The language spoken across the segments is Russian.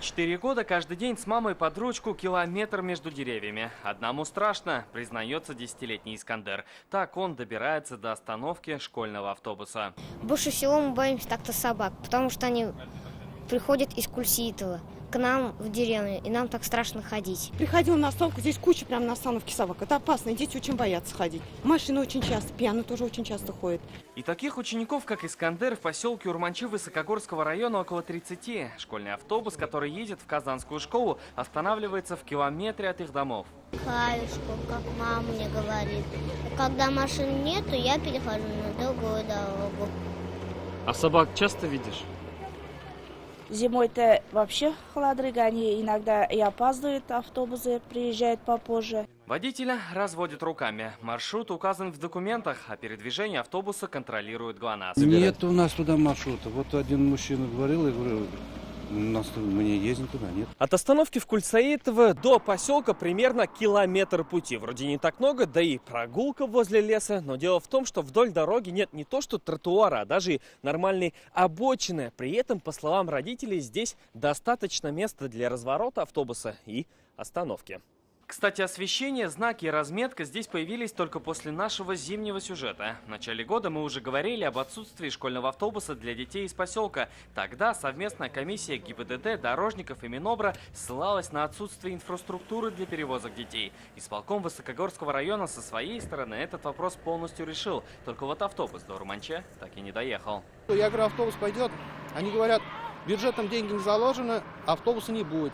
4 года каждый день с мамой под ручку километр между деревьями. Одному страшно, признается 10-летний Искандер. Так он добирается до остановки школьного автобуса. Больше всего мы боимся так-то собак, потому что они приходят из Кульсиитова к нам в деревню, и нам так страшно ходить. Приходил на остановку, здесь куча прямо на остановке собак. Это опасно, и дети очень боятся ходить. Машины очень часто, пьяные тоже очень часто ходят. И таких учеников, как Искандер, в поселке Урманчи Высокогорского района около 30. Школьный автобус, который едет в Казанскую школу, останавливается в километре от их домов. Хаюшку, как мама мне говорит. Когда машин нету, я перехожу на другую дорогу. А собак часто видишь? Зимой-то вообще холодрыга, они иногда и опаздывают, автобусы приезжают попозже. Водителя разводит руками. Маршрут указан в документах, а передвижение автобуса контролирует ГЛОНАСС. Нет у нас туда маршрута. Вот один мужчина говорил, я говорю, мы не ездим туда, нет. От остановки в Кульсаитово до поселка примерно километр пути. Вроде не так много, да и прогулка возле леса. Но дело в том, что вдоль дороги нет не то что тротуара, а даже и нормальной обочины. При этом, по словам родителей, здесь достаточно места для разворота автобуса и остановки. Кстати, освещение, знаки и разметка здесь появились только после нашего зимнего сюжета. В начале года мы уже говорили об отсутствии школьного автобуса для детей из поселка. Тогда совместная комиссия ГИБДД, дорожников и Минобра ссылалась на отсутствие инфраструктуры для перевозок детей. Исполком Высокогорского района со своей стороны этот вопрос полностью решил. Только вот автобус до Урманча так и не доехал. Я говорю, автобус пойдет. Они говорят, бюджетом деньги не заложены, автобуса не будет.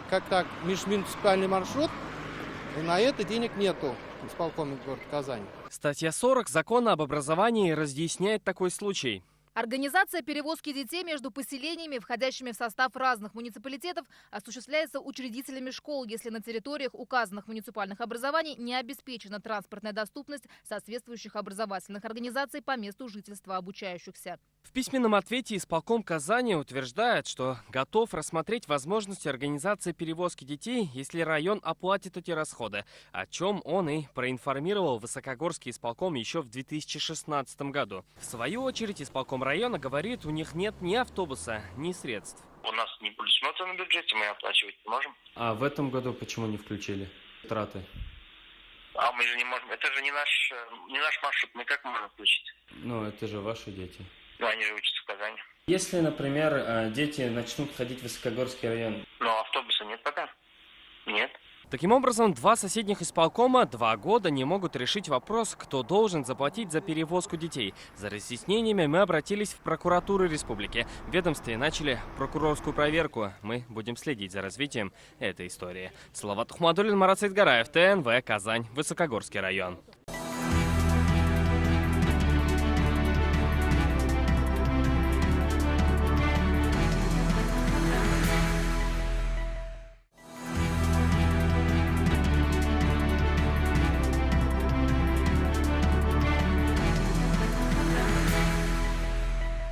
Как так, межмуниципальный маршрут, и на это денег нету, исполкома города Казани. Статья 40 Закона об образовании разъясняет такой случай. Организация перевозки детей между поселениями, входящими в состав разных муниципалитетов, осуществляется учредителями школ, если на территориях указанных муниципальных образований не обеспечена транспортная доступность соответствующих образовательных организаций по месту жительства обучающихся. В письменном ответе исполком Казани утверждает, что готов рассмотреть возможности организации перевозки детей, если район оплатит эти расходы, о чем он и проинформировал Высокогорский исполком еще в 2016 году. В свою очередь исполком района говорит, у них нет ни автобуса, ни средств. У нас не предусмотрено в бюджете, мы оплачивать не можем. А в этом году почему не включили траты? А мы же не можем, это же не наш маршрут, мы как можем включить? Ну, это же ваши дети. Ну, они же учатся в Казани. Если, например, дети начнут ходить в Высокогорский район. Но автобуса нет пока? Нет. Таким образом, два соседних исполкома 2 года не могут решить вопрос, кто должен заплатить за перевозку детей. За разъяснениями мы обратились в прокуратуру республики. В ведомстве начали прокурорскую проверку. Мы будем следить за развитием этой истории. Салават Ахмадуллин, Марат Саидгараев, ТНВ, Казань, Высокогорский район.